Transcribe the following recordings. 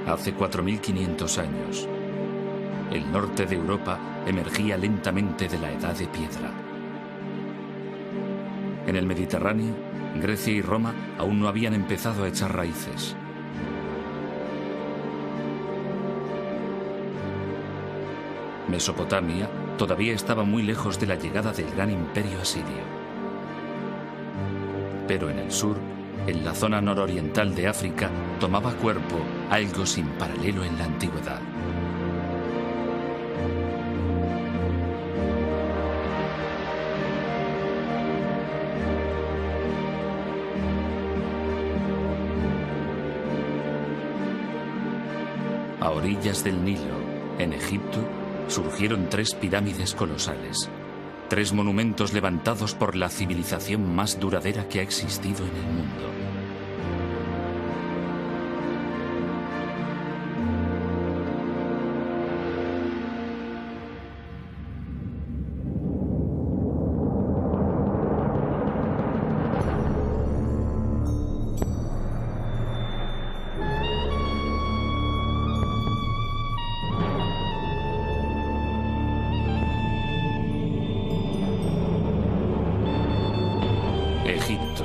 Hace 4500 años, el norte de Europa emergía lentamente de la Edad de Piedra. En el Mediterráneo, Grecia y Roma aún no habían empezado a echar raíces. Mesopotamia todavía estaba muy lejos de la llegada del gran imperio asirio. Pero en el sur, en la zona nororiental de África, tomaba cuerpo algo sin paralelo en la antigüedad. A orillas del Nilo, en Egipto, surgieron 3 pirámides colosales, 3 monumentos levantados por la civilización más duradera que ha existido en el mundo. Egipto.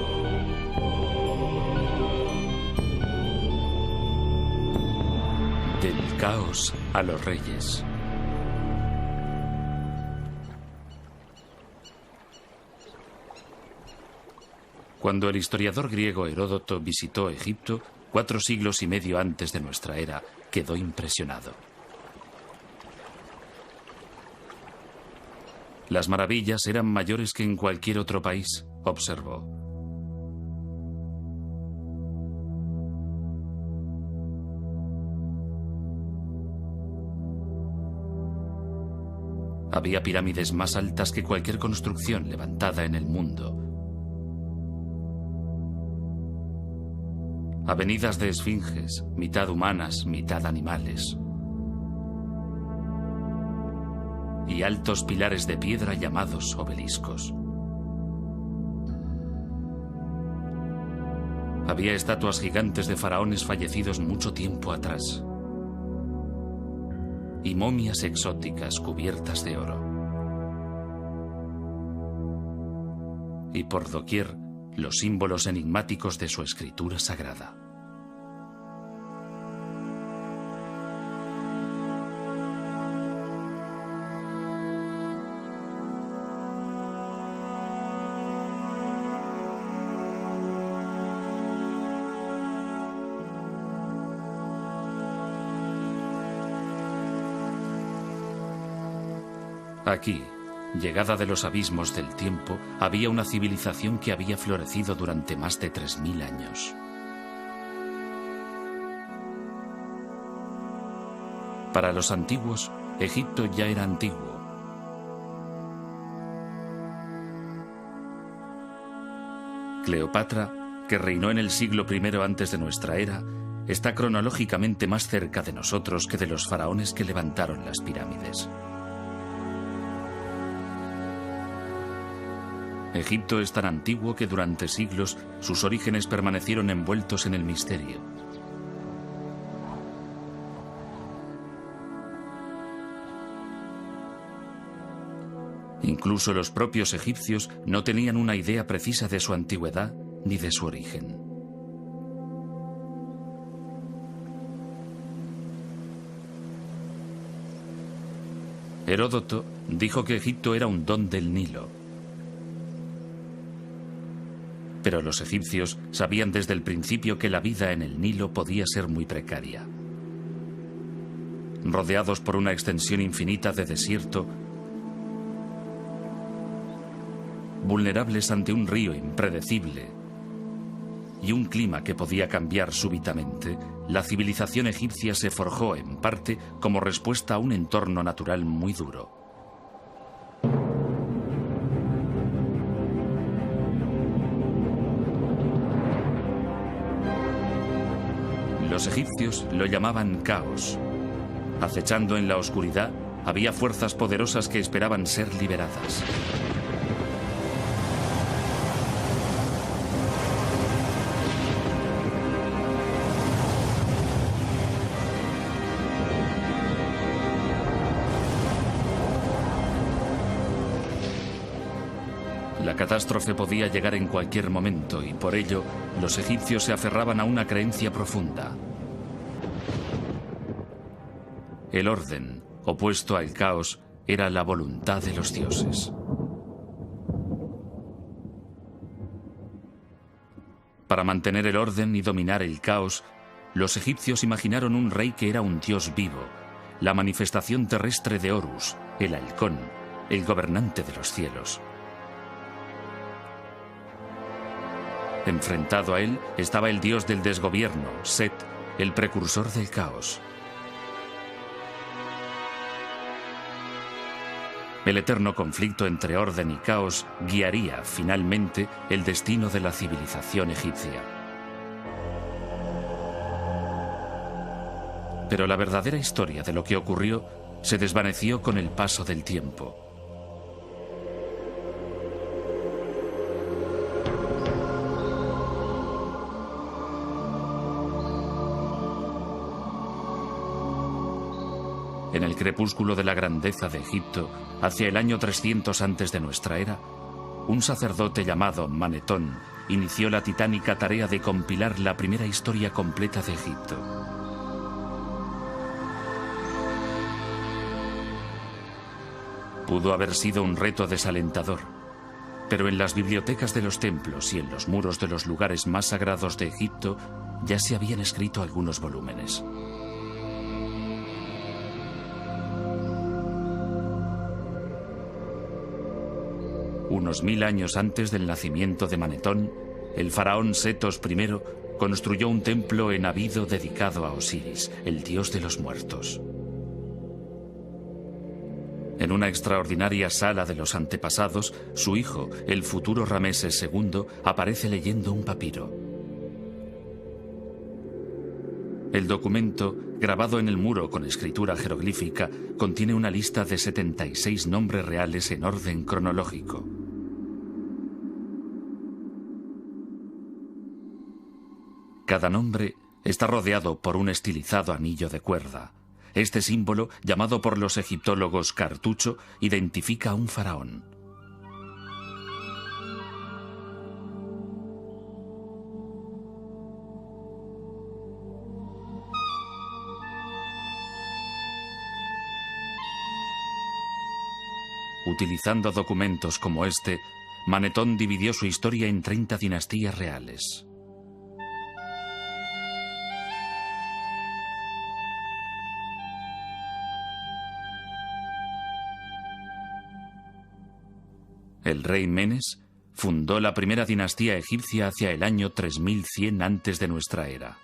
Del caos a los reyes. Cuando el historiador griego Heródoto visitó Egipto, 4 siglos y medio antes de nuestra era, quedó impresionado. Las maravillas eran mayores que en cualquier otro país, observó. Había pirámides más altas que cualquier construcción levantada en el mundo. Avenidas de esfinges, mitad humanas, mitad animales. Y altos pilares de piedra llamados obeliscos. Había estatuas gigantes de faraones fallecidos mucho tiempo atrás. Y momias exóticas cubiertas de oro. Y por doquier, los símbolos enigmáticos de su escritura sagrada. Aquí, llegada de los abismos del tiempo, había una civilización que había florecido durante más de 3000 años. Para los antiguos, Egipto ya era antiguo. Cleopatra, que reinó en el siglo I antes de nuestra era, está cronológicamente más cerca de nosotros que de los faraones que levantaron las pirámides. Egipto es tan antiguo que durante siglos sus orígenes permanecieron envueltos en el misterio. Incluso los propios egipcios no tenían una idea precisa de su antigüedad ni de su origen. Heródoto dijo que Egipto era un don del Nilo. Pero los egipcios sabían desde el principio que la vida en el Nilo podía ser muy precaria. Rodeados por una extensión infinita de desierto, vulnerables ante un río impredecible y un clima que podía cambiar súbitamente, la civilización egipcia se forjó en parte como respuesta a un entorno natural muy duro. Los egipcios lo llamaban caos. Acechando en la oscuridad, había fuerzas poderosas que esperaban ser liberadas. La catástrofe podía llegar en cualquier momento y por ello los egipcios se aferraban a una creencia profunda. El orden, opuesto al caos, era la voluntad de los dioses. Para mantener el orden y dominar el caos, los egipcios imaginaron un rey que era un dios vivo, la manifestación terrestre de Horus, el halcón, el gobernante de los cielos. Enfrentado a él estaba el dios del desgobierno, Set, el precursor del caos. El eterno conflicto entre orden y caos guiaría, finalmente, el destino de la civilización egipcia. Pero la verdadera historia de lo que ocurrió se desvaneció con el paso del tiempo. En el crepúsculo de la grandeza de Egipto, hacia el año 300 antes de nuestra era, un sacerdote llamado Manetón inició la titánica tarea de compilar la primera historia completa de Egipto. Pudo haber sido un reto desalentador, pero en las bibliotecas de los templos y en los muros de los lugares más sagrados de Egipto ya se habían escrito algunos volúmenes. Unos 1000 años antes del nacimiento de Manetón, el faraón Setos I construyó un templo en Abido dedicado a Osiris, el dios de los muertos. En una extraordinaria sala de los antepasados, su hijo, el futuro Rameses II, aparece leyendo un papiro. El documento, grabado en el muro con escritura jeroglífica, contiene una lista de 76 nombres reales en orden cronológico. Cada nombre está rodeado por un estilizado anillo de cuerda. Este símbolo, llamado por los egiptólogos cartucho, identifica a un faraón. Utilizando documentos como este, Manetón dividió su historia en 30 dinastías reales. El rey Menes fundó la primera dinastía egipcia hacia el año 3100 antes de nuestra era.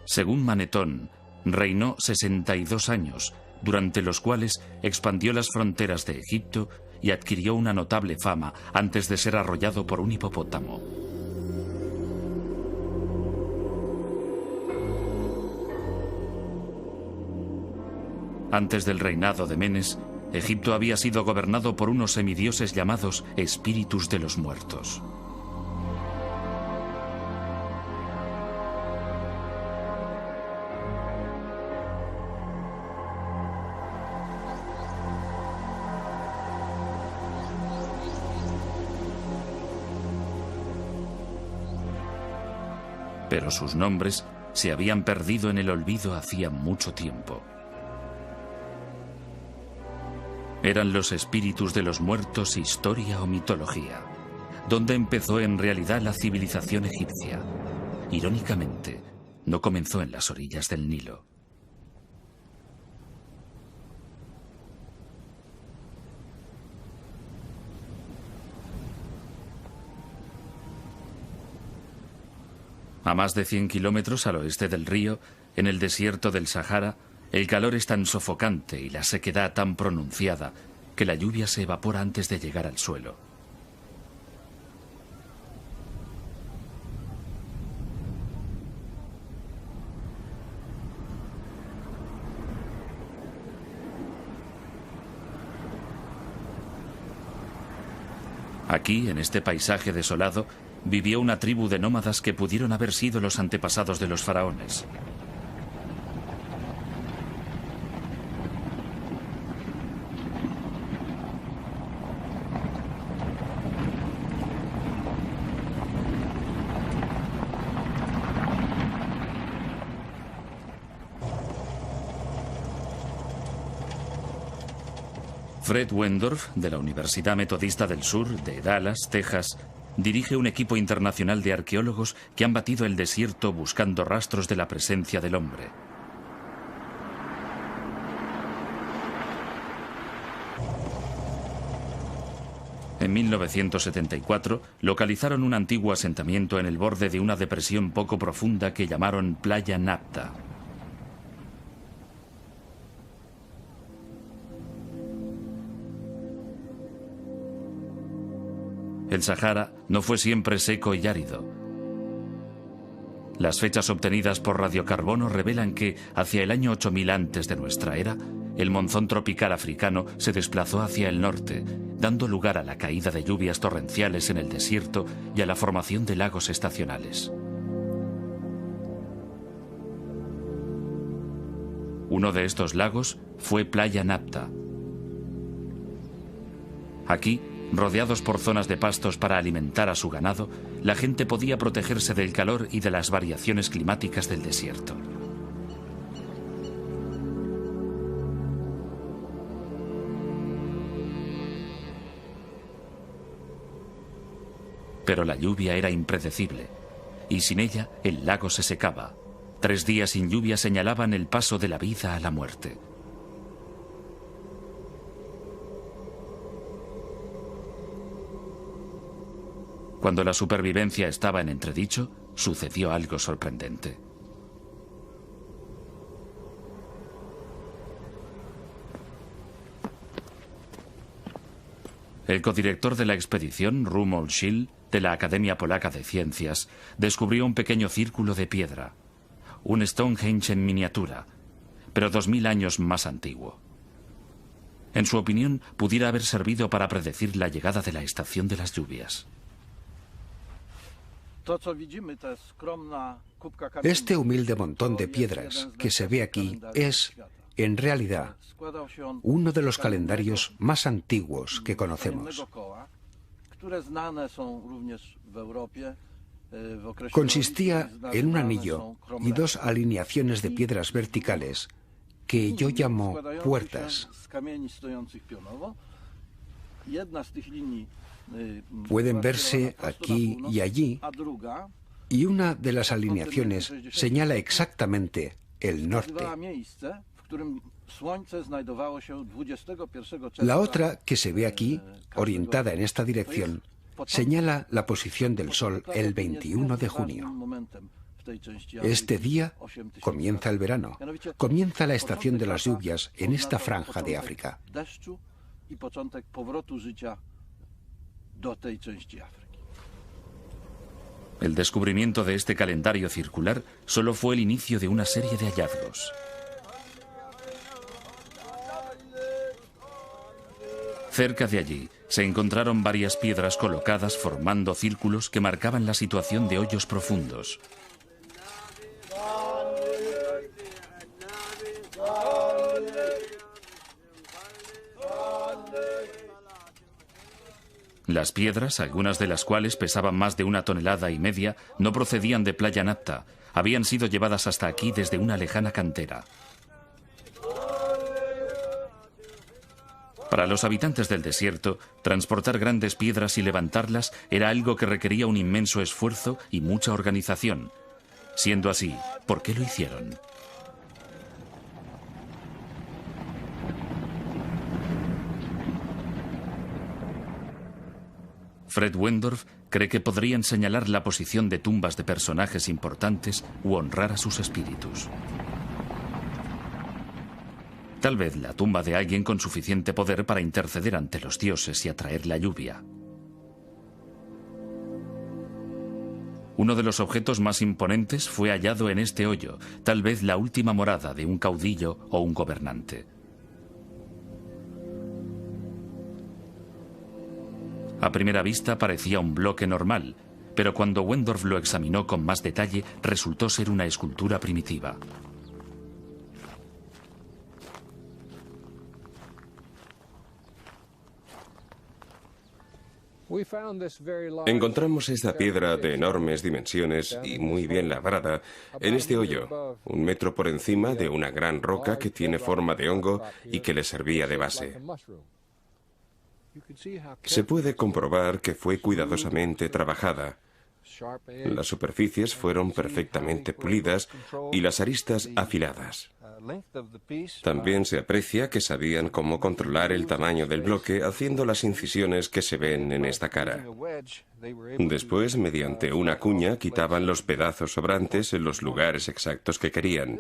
Según Manetón, reinó 62 años, durante los cuales expandió las fronteras de Egipto y adquirió una notable fama antes de ser arrollado por un hipopótamo. Antes del reinado de Menes, Egipto había sido gobernado por unos semidioses llamados espíritus de los muertos. Pero sus nombres se habían perdido en el olvido hacía mucho tiempo. ¿Eran los espíritus de los muertos historia o mitología? ¿Dónde empezó en realidad la civilización egipcia? Irónicamente, no comenzó en las orillas del Nilo. A más de 100 kilómetros al oeste del río, en el desierto del Sahara, el calor es tan sofocante y la sequedad tan pronunciada que la lluvia se evapora antes de llegar al suelo. Aquí, en este paisaje desolado, vivió una tribu de nómadas que pudieron haber sido los antepasados de los faraones. Fred Wendorf, de la Universidad Metodista del Sur, de Dallas, Texas, dirige un equipo internacional de arqueólogos que han batido el desierto buscando rastros de la presencia del hombre. En 1974 localizaron un antiguo asentamiento en el borde de una depresión poco profunda que llamaron Playa Napta. El Sahara no fue siempre seco y árido. Las fechas obtenidas por radiocarbono revelan que, hacia el año 8000 antes de nuestra era, el monzón tropical africano se desplazó hacia el norte, dando lugar a la caída de lluvias torrenciales en el desierto y a la formación de lagos estacionales. Uno de estos lagos fue Playa Napta. Aquí, rodeados por zonas de pastos para alimentar a su ganado, la gente podía protegerse del calor y de las variaciones climáticas del desierto. Pero la lluvia era impredecible, y sin ella el lago se secaba. 3 días sin lluvia señalaban el paso de la vida a la muerte. Cuando la supervivencia estaba en entredicho, sucedió algo sorprendente. El codirector de la expedición, Romuald Schill, de la Academia Polaca de Ciencias, descubrió un pequeño círculo de piedra, un Stonehenge en miniatura, pero 2000 años más antiguo. En su opinión, pudiera haber servido para predecir la llegada de la estación de las lluvias. Este humilde montón de piedras que se ve aquí es, en realidad, uno de los calendarios más antiguos que conocemos. Consistía en un anillo y 2 alineaciones de piedras verticales que yo llamo puertas. Pueden verse aquí y allí, y una de las alineaciones señala exactamente el norte. La otra, que se ve aquí, orientada en esta dirección, señala la posición del Sol el 21 de junio. Este día comienza el verano, comienza la estación de las lluvias en esta franja de África. El descubrimiento de este calendario circular solo fue el inicio de una serie de hallazgos. Cerca de allí se encontraron varias piedras colocadas formando círculos que marcaban la situación de hoyos profundos. Las piedras, algunas de las cuales pesaban más de 1,5 toneladas, no procedían de Playa Napta, habían sido llevadas hasta aquí desde una lejana cantera. Para los habitantes del desierto, transportar grandes piedras y levantarlas era algo que requería un inmenso esfuerzo y mucha organización. Siendo así, ¿por qué lo hicieron? Fred Wendorf cree que podrían señalar la posición de tumbas de personajes importantes u honrar a sus espíritus. Tal vez la tumba de alguien con suficiente poder para interceder ante los dioses y atraer la lluvia. Uno de los objetos más imponentes fue hallado en este hoyo, tal vez la última morada de un caudillo o un gobernante. A primera vista parecía un bloque normal, pero cuando Wendorf lo examinó con más detalle, resultó ser una escultura primitiva. Encontramos esta piedra de enormes dimensiones y muy bien labrada en este hoyo, 1 metro por encima de una gran roca que tiene forma de hongo y que le servía de base. Se puede comprobar que fue cuidadosamente trabajada. Las superficies fueron perfectamente pulidas y las aristas afiladas. También se aprecia que sabían cómo controlar el tamaño del bloque haciendo las incisiones que se ven en esta cara. Después, mediante una cuña, quitaban los pedazos sobrantes en los lugares exactos que querían.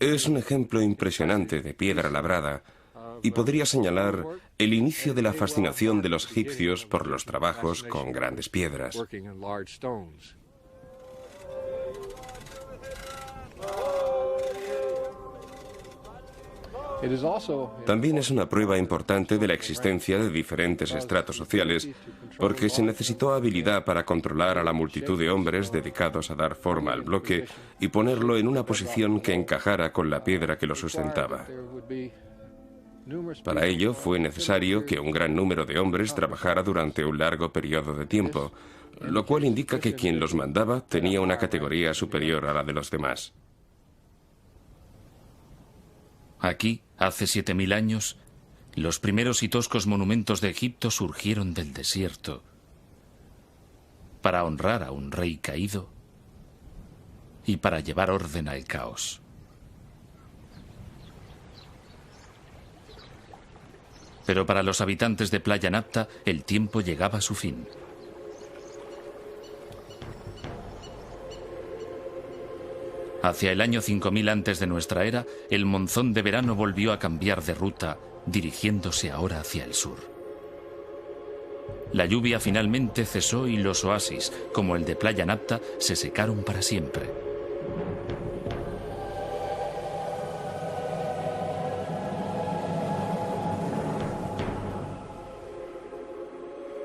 Es un ejemplo impresionante de piedra labrada y podría señalar el inicio de la fascinación de los egipcios por los trabajos con grandes piedras. También es una prueba importante de la existencia de diferentes estratos sociales, porque se necesitó habilidad para controlar a la multitud de hombres dedicados a dar forma al bloque y ponerlo en una posición que encajara con la piedra que lo sustentaba. Para ello fue necesario que un gran número de hombres trabajara durante un largo periodo de tiempo, lo cual indica que quien los mandaba tenía una categoría superior a la de los demás. Aquí, hace 7000 años, los primeros y toscos monumentos de Egipto surgieron del desierto para honrar a un rey caído y para llevar orden al caos. Pero para los habitantes de Playa Napta, el tiempo llegaba a su fin. Hacia el año 5000 antes de nuestra era, el monzón de verano volvió a cambiar de ruta, dirigiéndose ahora hacia el sur. La lluvia finalmente cesó y los oasis, como el de Playa Napta, se secaron para siempre.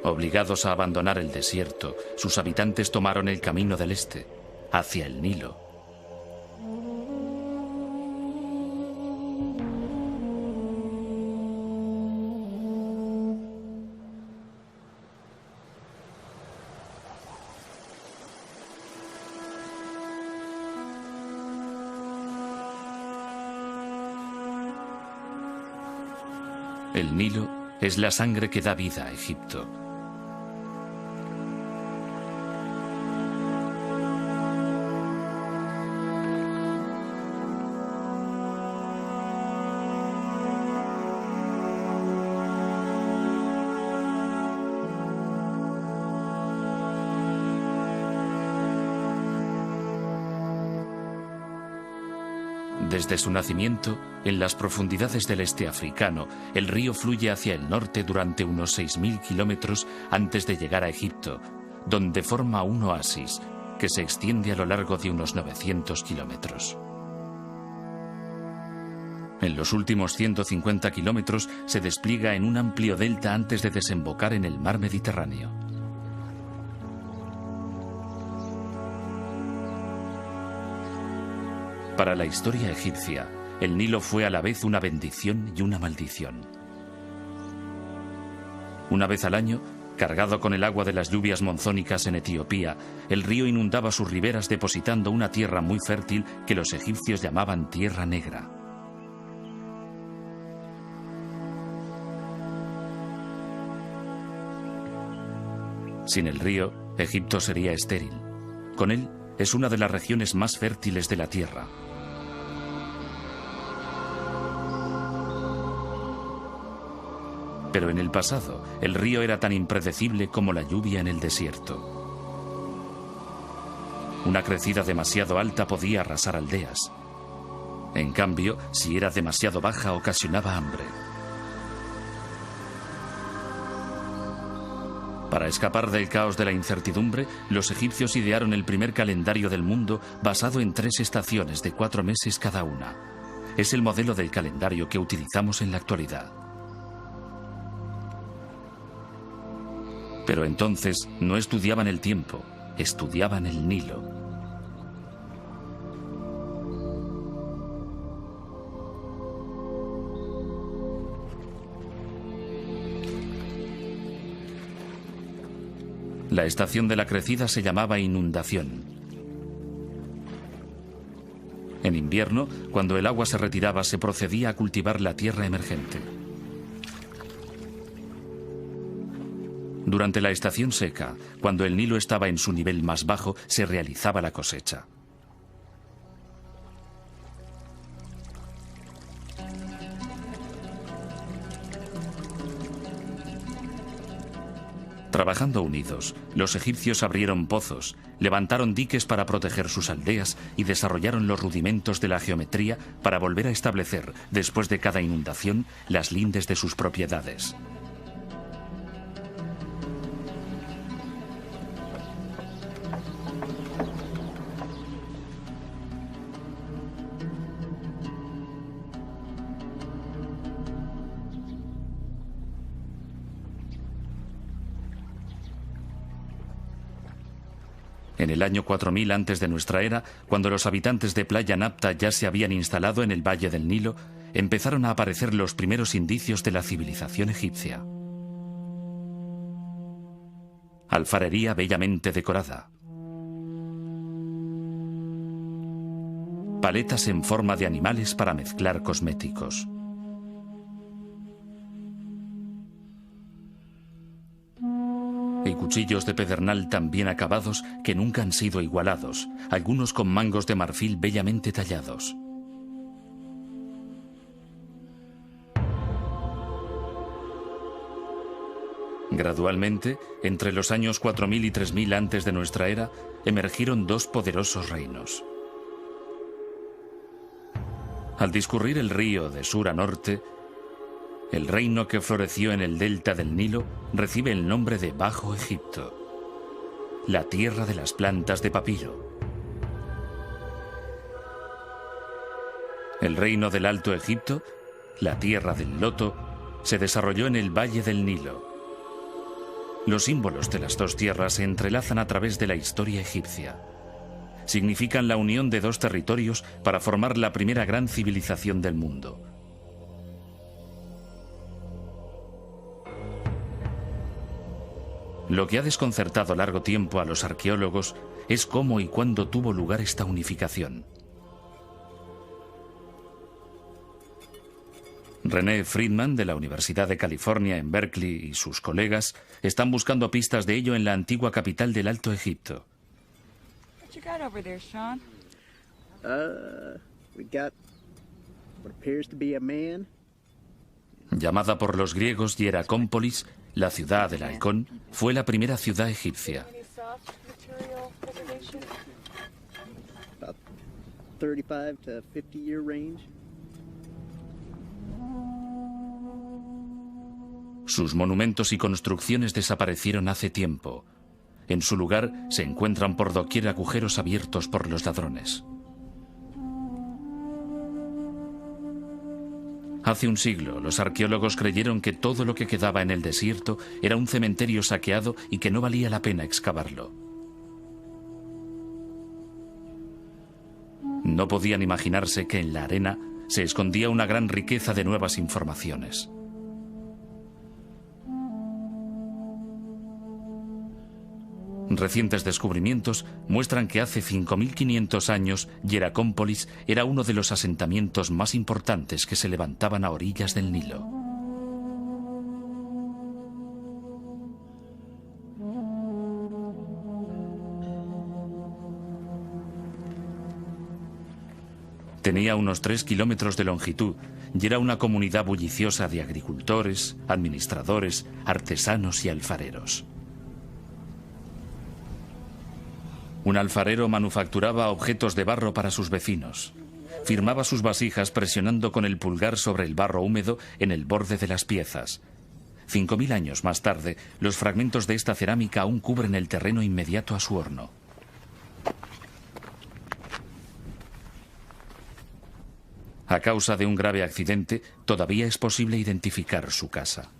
Obligados a abandonar el desierto, sus habitantes tomaron el camino del este, hacia el Nilo. El Nilo es la sangre que da vida a Egipto. Desde su nacimiento, en las profundidades del este africano, el río fluye hacia el norte durante unos 6000 kilómetros antes de llegar a Egipto, donde forma un oasis que se extiende a lo largo de unos 900 kilómetros. En los últimos 150 kilómetros se despliega en un amplio delta antes de desembocar en el mar Mediterráneo. Para la historia egipcia, el Nilo fue a la vez una bendición y una maldición. Una vez al año, cargado con el agua de las lluvias monzónicas en Etiopía, el río inundaba sus riberas depositando una tierra muy fértil que los egipcios llamaban Tierra Negra. Sin el río, Egipto sería estéril. Con él, es una de las regiones más fértiles de la tierra. Pero en el pasado, el río era tan impredecible como la lluvia en el desierto. Una crecida demasiado alta podía arrasar aldeas. En cambio, si era demasiado baja, ocasionaba hambre. Para escapar del caos de la incertidumbre, los egipcios idearon el primer calendario del mundo basado en 3 estaciones de 4 meses cada una. Es el modelo del calendario que utilizamos en la actualidad. Pero entonces no estudiaban el tiempo, estudiaban el Nilo. La estación de la crecida se llamaba inundación. En invierno, cuando el agua se retiraba, se procedía a cultivar la tierra emergente. Durante la estación seca, cuando el Nilo estaba en su nivel más bajo, se realizaba la cosecha. Trabajando unidos, los egipcios abrieron pozos, levantaron diques para proteger sus aldeas y desarrollaron los rudimentos de la geometría para volver a establecer, después de cada inundación, las lindes de sus propiedades. En el año 4000 antes de nuestra era, cuando los habitantes de Playa Napta ya se habían instalado en el valle del Nilo, empezaron a aparecer los primeros indicios de la civilización egipcia. Alfarería bellamente decorada. Paletas en forma de animales para mezclar cosméticos. Y cuchillos de pedernal tan bien acabados que nunca han sido igualados, algunos con mangos de marfil bellamente tallados. Gradualmente, entre los años 4000 y 3000 antes de nuestra era, emergieron dos poderosos reinos. Al discurrir el río de sur a norte, el reino que floreció en el delta del Nilo recibe el nombre de Bajo Egipto, la tierra de las plantas de papiro. El reino del Alto Egipto, la tierra del loto, se desarrolló en el valle del Nilo. Los símbolos de las dos tierras se entrelazan a través de la historia egipcia. Significan la unión de dos territorios para formar la primera gran civilización del mundo. Lo que ha desconcertado largo tiempo a los arqueólogos es cómo y cuándo tuvo lugar esta unificación. René Friedman, de la Universidad de California en Berkeley, y sus colegas están buscando pistas de ello en la antigua capital del Alto Egipto. Llamada por los griegos Hieracómpolis, la ciudad del halcón fue la primera ciudad egipcia. Sus monumentos y construcciones desaparecieron hace tiempo. En su lugar se encuentran por doquier agujeros abiertos por los ladrones. Hace un siglo, los arqueólogos creyeron que todo lo que quedaba en el desierto era un cementerio saqueado y que no valía la pena excavarlo. No podían imaginarse que en la arena se escondía una gran riqueza de nuevas informaciones. Recientes descubrimientos muestran que hace 5500 años Hieracómpolis era uno de los asentamientos más importantes que se levantaban a orillas del Nilo. Tenía unos 3 kilómetros de longitud y era una comunidad bulliciosa de agricultores, administradores, artesanos y alfareros. Un alfarero manufacturaba objetos de barro para sus vecinos. Firmaba sus vasijas presionando con el pulgar sobre el barro húmedo en el borde de las piezas. 5000 años más tarde, los fragmentos de esta cerámica aún cubren el terreno inmediato a su horno. A causa de un grave accidente, todavía es posible identificar su casa.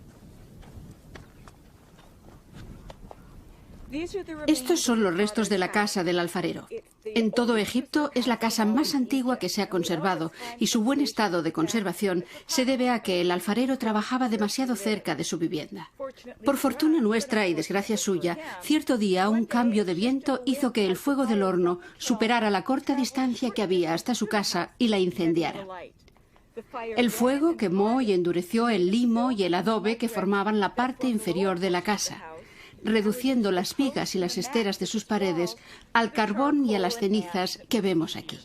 Estos son los restos de la casa del alfarero. En todo Egipto es la casa más antigua que se ha conservado y su buen estado de conservación se debe a que el alfarero trabajaba demasiado cerca de su vivienda. Por fortuna nuestra y desgracia suya, cierto día un cambio de viento hizo que el fuego del horno superara la corta distancia que había hasta su casa y la incendiara. El fuego quemó y endureció el limo y el adobe que formaban la parte inferior de la casa. reduciendo las vigas y las esteras de sus paredes al carbón y a las cenizas que vemos aquí.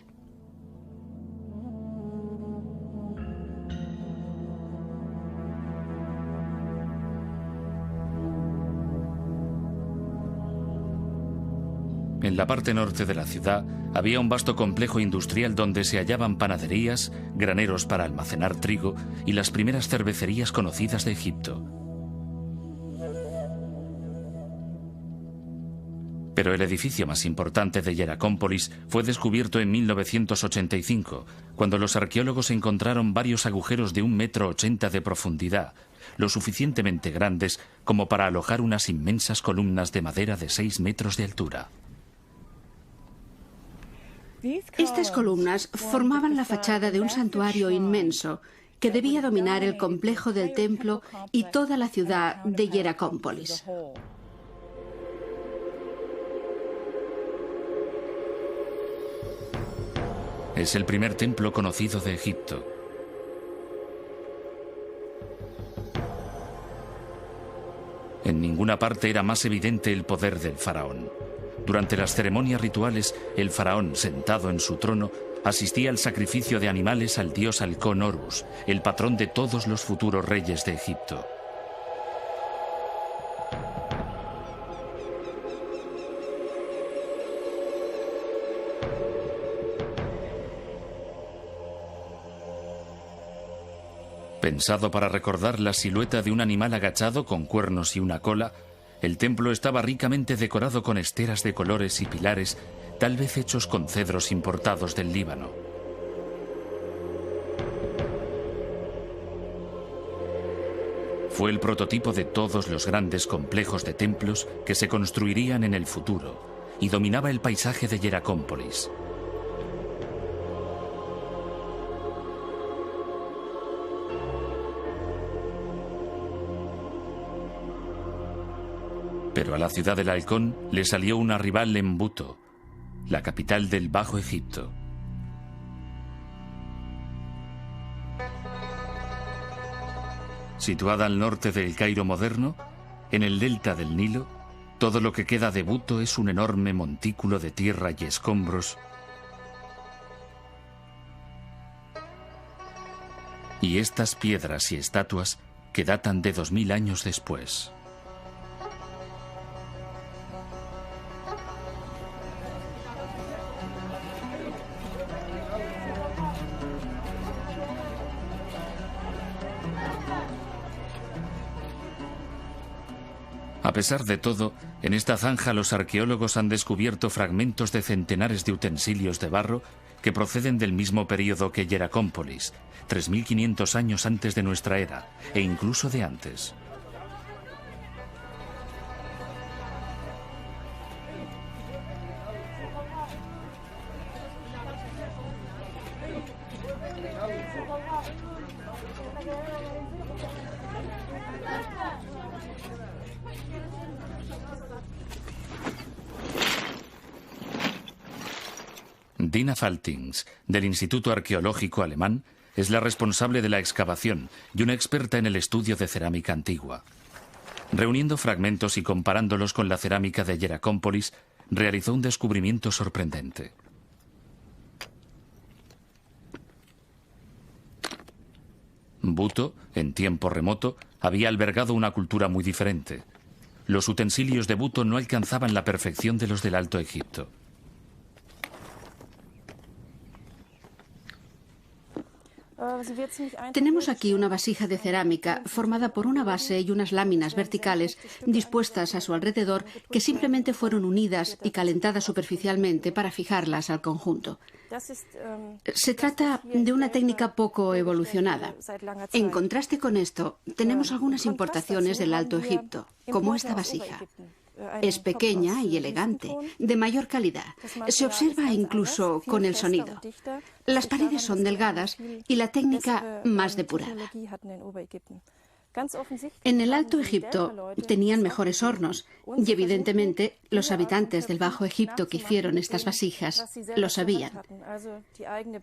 En la parte norte de la ciudad había un vasto complejo industrial donde se hallaban panaderías, graneros para almacenar trigo y las primeras cervecerías conocidas de Egipto. Pero el edificio más importante de Hieracómpolis fue descubierto en 1985, cuando los arqueólogos encontraron varios agujeros de 1,80 m de profundidad, lo suficientemente grandes como para alojar unas inmensas columnas de madera de 6 metros de altura. Estas columnas formaban la fachada de un santuario inmenso que debía dominar el complejo del templo y toda la ciudad de Hieracómpolis. Es el primer templo conocido de Egipto. En ninguna parte era más evidente el poder del faraón. Durante las ceremonias rituales, el faraón, sentado en su trono, asistía al sacrificio de animales al dios halcón Horus, el patrón de todos los futuros reyes de Egipto. Pensado para recordar la silueta de un animal agachado con cuernos y una cola, el templo estaba ricamente decorado con esteras de colores y pilares, tal vez hechos con cedros importados del Líbano. Fue el prototipo de todos los grandes complejos de templos que se construirían en el futuro y dominaba el paisaje de Hieracómpolis. Pero a la ciudad del halcón le salió una rival en Buto, la capital del Bajo Egipto. Situada al norte del Cairo moderno, en el delta del Nilo, todo lo que queda de Buto es un enorme montículo de tierra y escombros, y estas piedras y estatuas que datan de 2000 años después. A pesar de todo, en esta zanja los arqueólogos han descubierto fragmentos de centenares de utensilios de barro que proceden del mismo período que Hieracómpolis, 3500 años antes de nuestra era, e incluso de antes. Dina Faltings, del Instituto Arqueológico Alemán, es la responsable de la excavación y una experta en el estudio de cerámica antigua. Reuniendo fragmentos y comparándolos con la cerámica de Hieracómpolis, realizó un descubrimiento sorprendente. Buto, en tiempo remoto, había albergado una cultura muy diferente. Los utensilios de Buto no alcanzaban la perfección de los del Alto Egipto. Tenemos aquí una vasija de cerámica formada por una base y unas láminas verticales dispuestas a su alrededor que simplemente fueron unidas y calentadas superficialmente para fijarlas al conjunto. Se trata de una técnica poco evolucionada. En contraste con esto, tenemos algunas importaciones del Alto Egipto, como esta vasija. Es pequeña y elegante, de mayor calidad. Se observa incluso con el sonido. Las paredes son delgadas y la técnica más depurada. En el Alto Egipto tenían mejores hornos y evidentemente los habitantes del Bajo Egipto que hicieron estas vasijas lo sabían.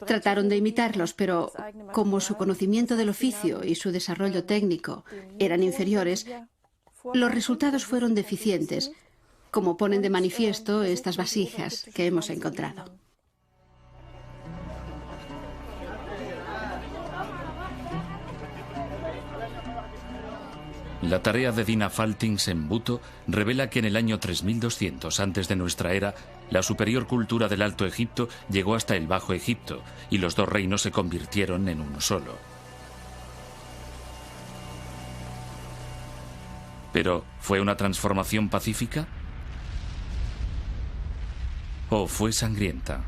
Trataron de imitarlos, pero como su conocimiento del oficio y su desarrollo técnico eran inferiores, Los resultados fueron deficientes, como ponen de manifiesto estas vasijas que hemos encontrado. La tarea de Dina Faltings en Buto revela que en el año 3200 antes de nuestra era, la superior cultura del Alto Egipto llegó hasta el Bajo Egipto y los dos reinos se convirtieron en uno solo. Pero, ¿fue una transformación pacífica? ¿O fue sangrienta?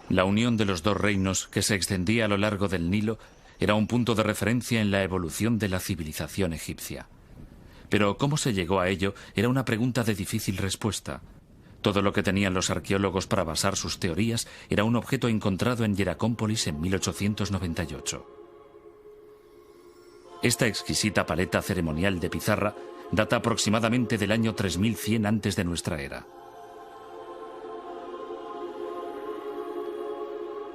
La unión de los dos reinos, que se extendía a lo largo del Nilo, era un punto de referencia en la evolución de la civilización egipcia. Pero cómo se llegó a ello era una pregunta de difícil respuesta. Todo lo que tenían los arqueólogos para basar sus teorías era un objeto encontrado en Hieracómpolis en 1898. Esta exquisita paleta ceremonial de pizarra data aproximadamente del año 3100 antes de nuestra era.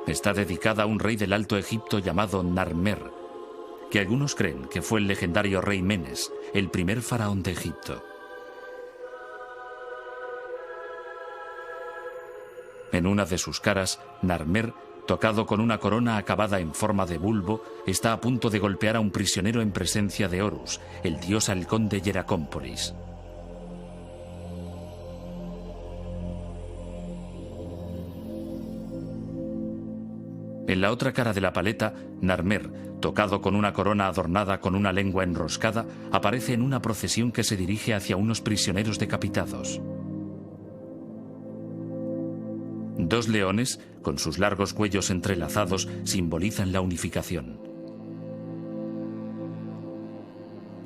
Está dedicada a un rey del Alto Egipto llamado Narmer, que algunos creen que fue el legendario rey Menes, el primer faraón de Egipto. En una de sus caras, Narmer, tocado con una corona acabada en forma de bulbo, está a punto de golpear a un prisionero en presencia de Horus, el dios halcón de Hieracómpolis. En la otra cara de la paleta, Narmer, tocado con una corona adornada con una lengua enroscada, aparece en una procesión que se dirige hacia unos prisioneros decapitados. Dos leones, con sus largos cuellos entrelazados, simbolizan la unificación.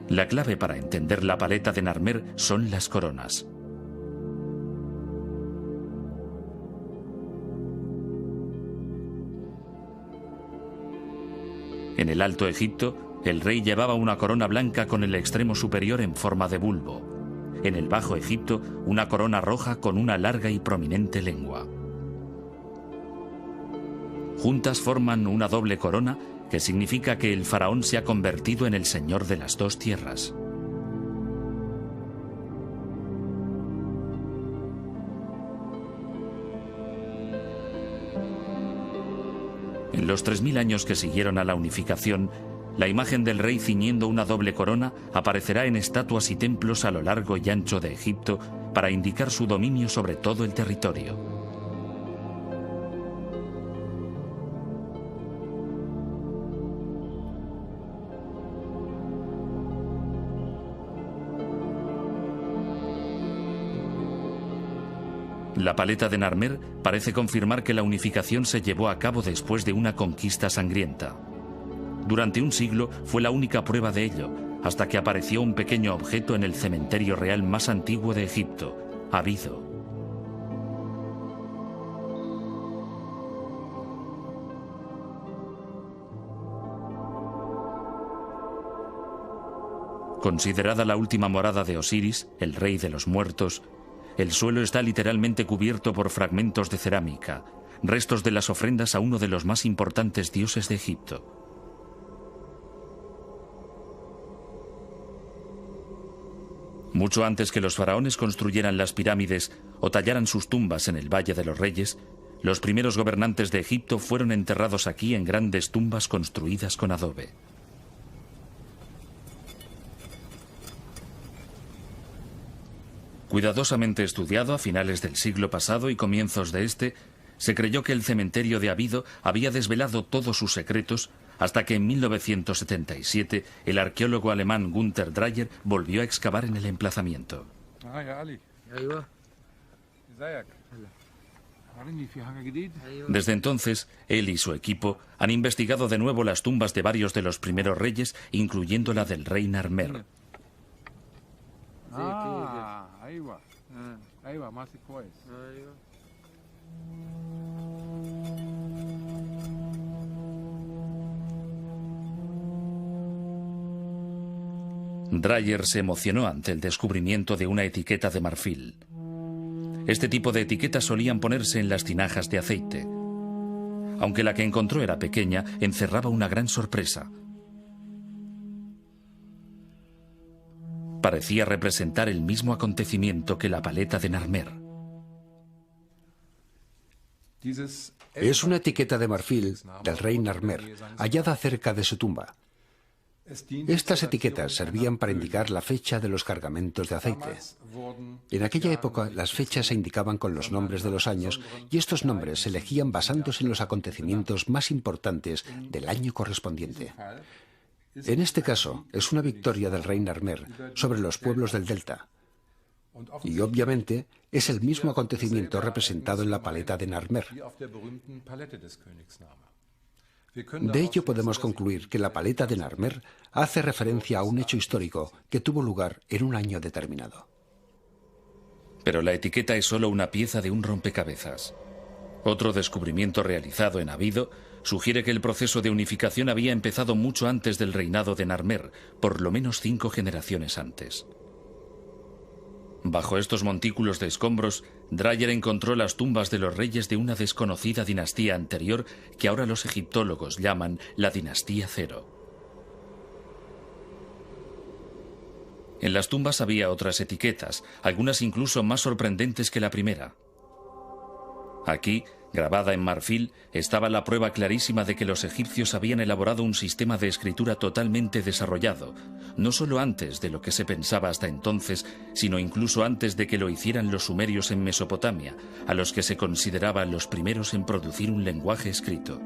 La clave para entender la paleta de Narmer son las coronas. En el Alto Egipto, el rey llevaba una corona blanca con el extremo superior en forma de bulbo. En el Bajo Egipto, una corona roja con una larga y prominente lengua. Juntas forman una doble corona que significa que el faraón se ha convertido en el señor de las dos tierras. En los 3000 años que siguieron a la unificación, la imagen del rey ciñendo una doble corona aparecerá en estatuas y templos a lo largo y ancho de Egipto para indicar su dominio sobre todo el territorio. La paleta de Narmer parece confirmar que la unificación se llevó a cabo después de una conquista sangrienta. Durante un siglo fue la única prueba de ello, hasta que apareció un pequeño objeto en el cementerio real más antiguo de Egipto, Abido. Considerada la última morada de Osiris, el rey de los muertos, el suelo está literalmente cubierto por fragmentos de cerámica, restos de las ofrendas a uno de los más importantes dioses de Egipto. Mucho antes que los faraones construyeran las pirámides o tallaran sus tumbas en el Valle de los Reyes, los primeros gobernantes de Egipto fueron enterrados aquí en grandes tumbas construidas con adobe. Cuidadosamente estudiado a finales del siglo pasado y comienzos de este, se creyó que el cementerio de Abido había desvelado todos sus secretos hasta que en 1977 el arqueólogo alemán Günther Dreyer volvió a excavar en el emplazamiento. Desde entonces, él y su equipo han investigado de nuevo las tumbas de varios de los primeros reyes, incluyendo la del rey Narmer. Dreyer se emocionó ante el descubrimiento de una etiqueta de marfil. Este tipo de etiquetas solían ponerse en las tinajas de aceite. Aunque la que encontró era pequeña, encerraba una gran sorpresa. Parecía representar el mismo acontecimiento que la paleta de Narmer. Es una etiqueta de marfil del rey Narmer, hallada cerca de su tumba. Estas etiquetas servían para indicar la fecha de los cargamentos de aceite. En aquella época, las fechas se indicaban con los nombres de los años y estos nombres se elegían basándose en los acontecimientos más importantes del año correspondiente. En este caso, es una victoria del rey Narmer sobre los pueblos del delta. Y obviamente, es el mismo acontecimiento representado en la paleta de Narmer. De ello podemos concluir que la paleta de Narmer hace referencia a un hecho histórico que tuvo lugar en un año determinado. Pero la etiqueta es solo una pieza de un rompecabezas. Otro descubrimiento realizado en Abido sugiere que el proceso de unificación había empezado mucho antes del reinado de Narmer, por lo menos 5 generaciones antes. Bajo estos montículos de escombros, Dreyer encontró las tumbas de los reyes de una desconocida dinastía anterior que ahora los egiptólogos llaman la dinastía Cero. En las tumbas había otras etiquetas, algunas incluso más sorprendentes que la primera. Aquí, grabada en marfil, estaba la prueba clarísima de que los egipcios habían elaborado un sistema de escritura totalmente desarrollado, no solo antes de lo que se pensaba hasta entonces, sino incluso antes de que lo hicieran los sumerios en Mesopotamia, a los que se consideraban los primeros en producir un lenguaje escrito.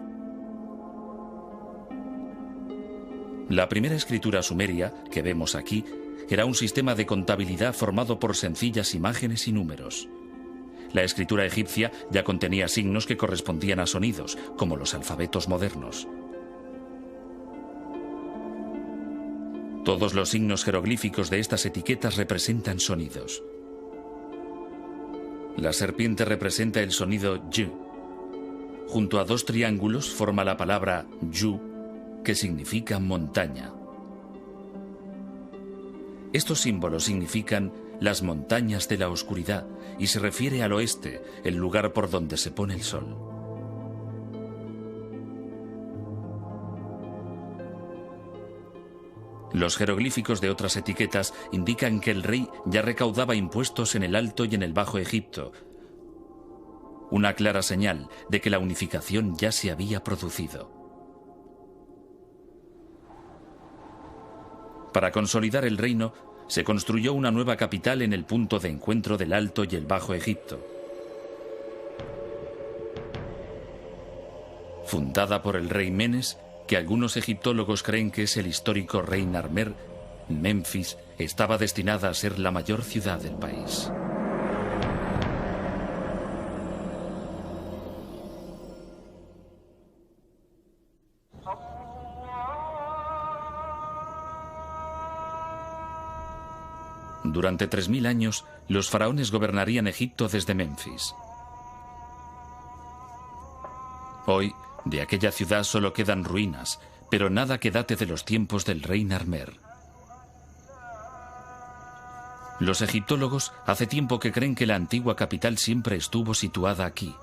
La primera escritura sumeria, que vemos aquí, era un sistema de contabilidad formado por sencillas imágenes y números. La escritura egipcia ya contenía signos que correspondían a sonidos, como los alfabetos modernos. Todos los signos jeroglíficos de estas etiquetas representan sonidos. La serpiente representa el sonido Y. Junto a 2 triángulos forma la palabra Yu, que significa montaña. Estos símbolos significan las montañas de la oscuridad y se refiere al oeste, el lugar por donde se pone el sol. Los jeroglíficos de otras etiquetas indican que el rey ya recaudaba impuestos en el Alto y en el Bajo Egipto, una clara señal de que la unificación ya se había producido. Para consolidar el reino, se construyó una nueva capital en el punto de encuentro del Alto y el Bajo Egipto. Fundada por el rey Menes, que algunos egiptólogos creen que es el histórico rey Narmer, Memphis estaba destinada a ser la mayor ciudad del país. Durante 3000 años, los faraones gobernarían Egipto desde Memphis. Hoy, de aquella ciudad solo quedan ruinas, pero nada que date de los tiempos del rey Narmer. Los egiptólogos hace tiempo que creen que la antigua capital siempre estuvo situada aquí.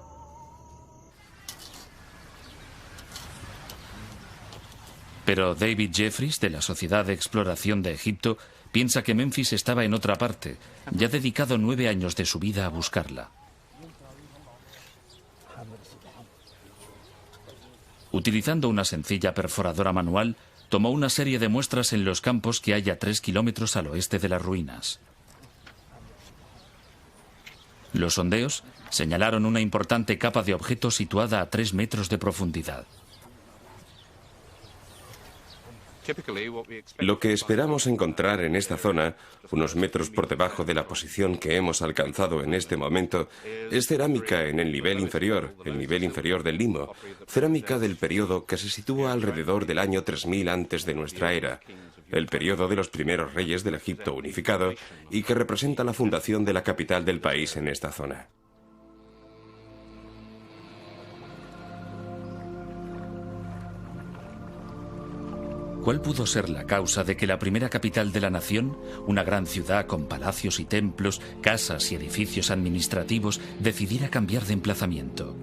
Pero David Jeffries, de la Sociedad de Exploración de Egipto, piensa que Memphis estaba en otra parte, y ha dedicado 9 años de su vida a buscarla. Utilizando una sencilla perforadora manual, tomó una serie de muestras en los campos que hay a 3 kilómetros al oeste de las ruinas. Los sondeos señalaron una importante capa de objetos situada a 3 metros de profundidad. Lo que esperamos encontrar en esta zona, unos metros por debajo de la posición que hemos alcanzado en este momento, es cerámica en el nivel inferior del limo, cerámica del periodo que se sitúa alrededor del año 3000 antes de nuestra era, el periodo de los primeros reyes del Egipto unificado y que representa la fundación de la capital del país en esta zona. ¿Cuál pudo ser la causa de que la primera capital de la nación, una gran ciudad con palacios y templos, casas y edificios administrativos, decidiera cambiar de emplazamiento?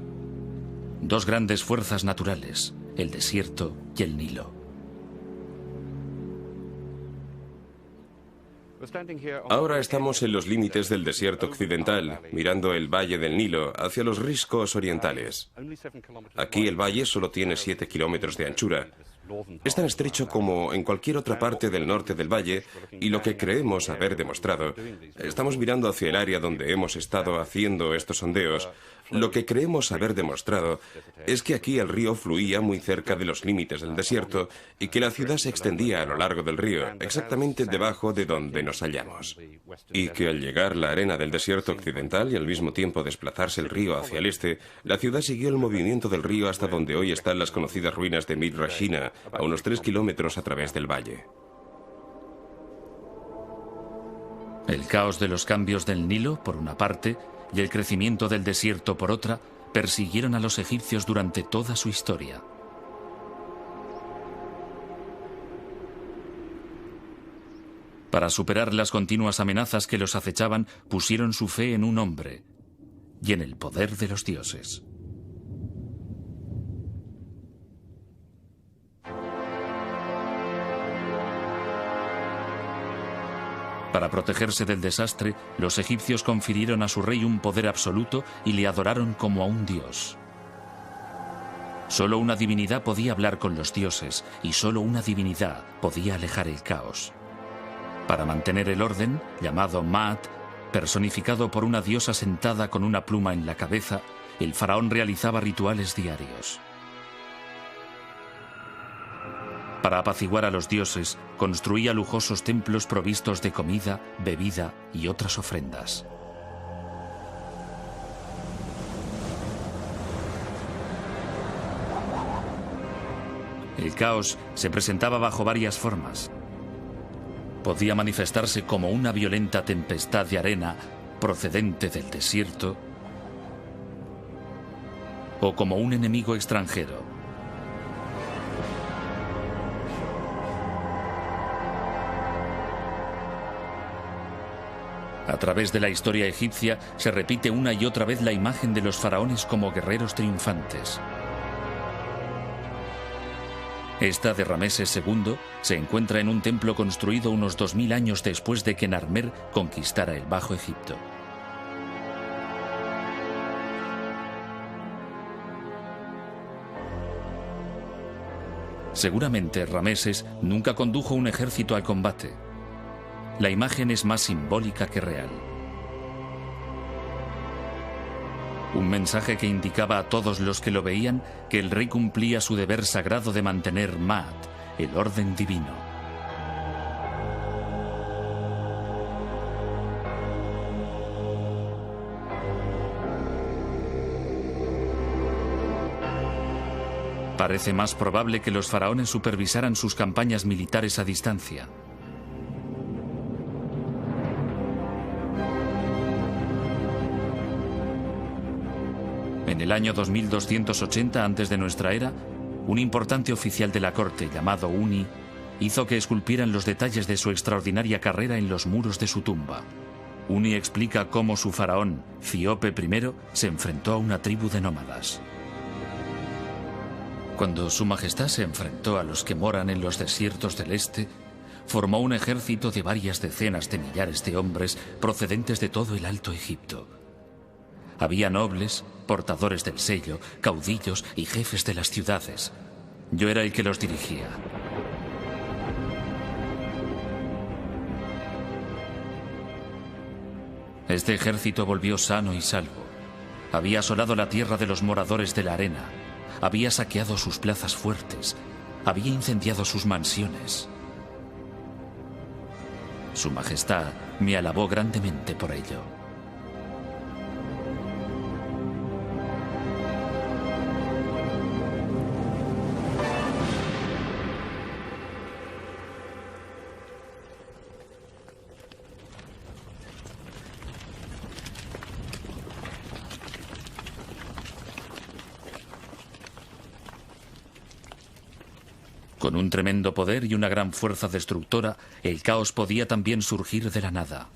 Dos grandes fuerzas naturales, el desierto y el Nilo. Ahora estamos en los límites del desierto occidental, mirando el valle del Nilo hacia los riscos orientales. Aquí el valle solo tiene 7 kilómetros de anchura. Es tan estrecho como en cualquier otra parte del norte del valle, y lo que creemos haber demostrado, estamos mirando hacia el área donde hemos estado haciendo estos sondeos, lo que creemos haber demostrado es que aquí el río fluía muy cerca de los límites del desierto y que la ciudad se extendía a lo largo del río, exactamente debajo de donde nos hallamos. Y que al llegar la arena del desierto occidental y al mismo tiempo desplazarse el río hacia el este, la ciudad siguió el movimiento del río hasta donde hoy están las conocidas ruinas de Midrashina, a unos 3 kilómetros a través del valle. El caos de los cambios del Nilo, por una parte, y el crecimiento del desierto, por otra, persiguieron a los egipcios durante toda su historia. Para superar las continuas amenazas que los acechaban, pusieron su fe en un hombre y en el poder de los dioses. Para protegerse del desastre, los egipcios confirieron a su rey un poder absoluto y le adoraron como a un dios. Solo una divinidad podía hablar con los dioses y solo una divinidad podía alejar el caos. Para mantener el orden, llamado Maat, personificado por una diosa sentada con una pluma en la cabeza, el faraón realizaba rituales diarios. Para apaciguar a los dioses, construía lujosos templos provistos de comida, bebida y otras ofrendas. El caos se presentaba bajo varias formas. Podía manifestarse como una violenta tempestad de arena procedente del desierto o como un enemigo extranjero. A través de la historia egipcia se repite una y otra vez la imagen de los faraones como guerreros triunfantes. Esta de Rameses II se encuentra en un templo construido unos 2000 años después de que Narmer conquistara el Bajo Egipto. Seguramente Rameses nunca condujo un ejército al combate. La imagen es más simbólica que real. Un mensaje que indicaba a todos los que lo veían que el rey cumplía su deber sagrado de mantener Maat, el orden divino. Parece más probable que los faraones supervisaran sus campañas militares a distancia. En el año 2280 antes de nuestra era, un importante oficial de la corte llamado Uni hizo que esculpieran los detalles de su extraordinaria carrera en los muros de su tumba. Uni explica cómo su faraón, Cíope I, se enfrentó a una tribu de nómadas. Cuando su majestad se enfrentó a los que moran en los desiertos del este, formó un ejército de varias decenas de millares de hombres procedentes de todo el Alto Egipto. Había nobles, portadores del sello, caudillos y jefes de las ciudades. Yo era el que los dirigía. Este ejército volvió sano y salvo. Había asolado la tierra de los moradores de la arena. Había saqueado sus plazas fuertes. Había incendiado sus mansiones. Su Majestad me alabó grandemente por ello. Con un tremendo poder y una gran fuerza destructora, el caos podía también surgir de la nada.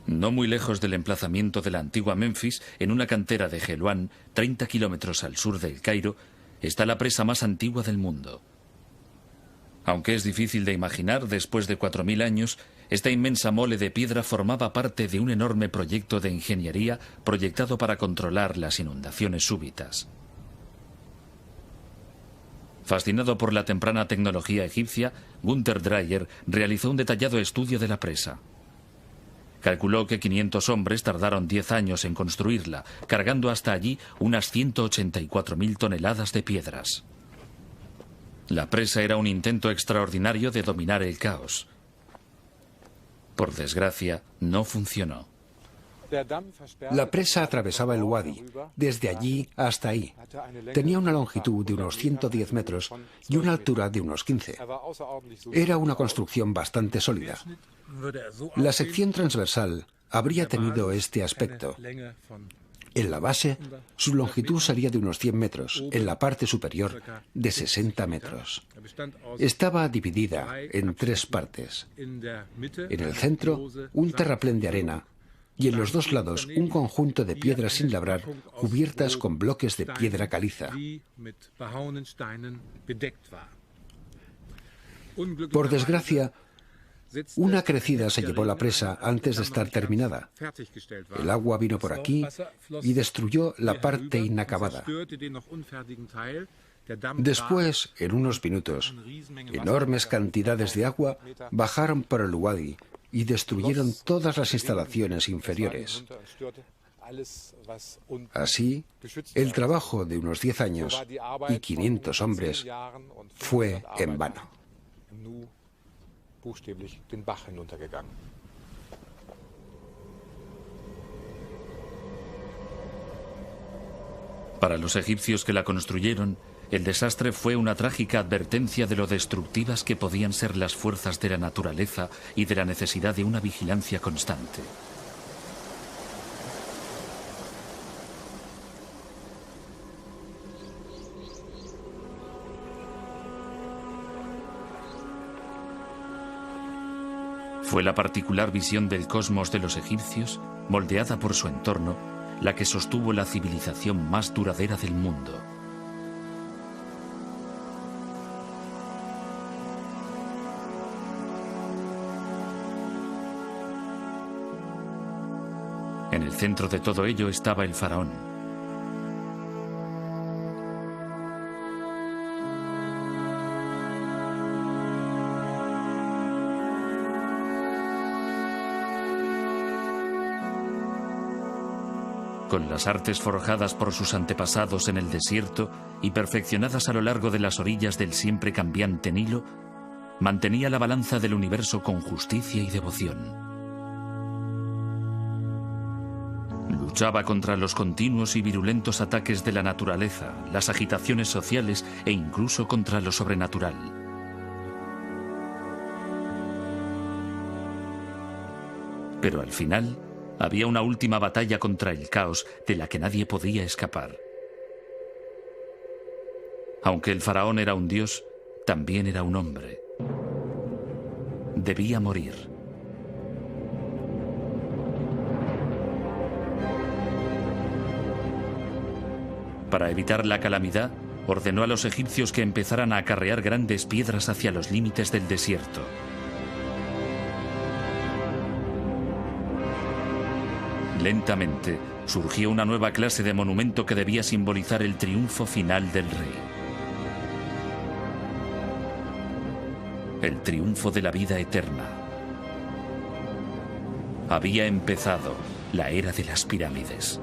No muy lejos del emplazamiento de la antigua Memphis, en una cantera de Helouan, 30 kilómetros al sur del Cairo, está la presa más antigua del mundo. Aunque es difícil de imaginar, después de 4000 años, esta inmensa mole de piedra formaba parte de un enorme proyecto de ingeniería proyectado para controlar las inundaciones súbitas. Fascinado por la temprana tecnología egipcia, Gunther Dreyer realizó un detallado estudio de la presa. Calculó que 500 hombres tardaron 10 años en construirla, cargando hasta allí unas 184.000 toneladas de piedras. La presa era un intento extraordinario de dominar el caos. Por desgracia, no funcionó. La presa atravesaba el Wadi, desde allí hasta ahí. Tenía una longitud de unos 110 metros y una altura de unos 15. Era una construcción bastante sólida. La sección transversal habría tenido este aspecto. En la base, su longitud sería de unos 100 metros, en la parte superior de 60 metros. Estaba dividida en 3 partes. En el centro, un terraplén de arena, y en los 2 lados un conjunto de piedras sin labrar cubiertas con bloques de piedra caliza. Por desgracia, una crecida se llevó la presa antes de estar terminada. El agua vino por aquí y destruyó la parte inacabada. Después, en unos minutos, enormes cantidades de agua bajaron por el Wadi y destruyeron todas las instalaciones inferiores. Así, el trabajo de unos 10 años y 500 hombres fue en vano. Para los egipcios que la construyeron, el desastre fue una trágica advertencia de lo destructivas que podían ser las fuerzas de la naturaleza y de la necesidad de una vigilancia constante. Fue la particular visión del cosmos de los egipcios, moldeada por su entorno, la que sostuvo la civilización más duradera del mundo. En el centro de todo ello estaba el faraón. Con las artes forjadas por sus antepasados en el desierto y perfeccionadas a lo largo de las orillas del siempre cambiante Nilo, mantenía la balanza del universo con justicia y devoción. Luchaba contra los continuos y virulentos ataques de la naturaleza, las agitaciones sociales e incluso contra lo sobrenatural. Pero al final, había una última batalla contra el caos de la que nadie podía escapar. Aunque el faraón era un dios, también era un hombre. Debía morir. Para evitar la calamidad, ordenó a los egipcios que empezaran a acarrear grandes piedras hacia los límites del desierto. Lentamente surgió una nueva clase de monumento que debía simbolizar el triunfo final del rey. El triunfo de la vida eterna. Había empezado la era de las pirámides.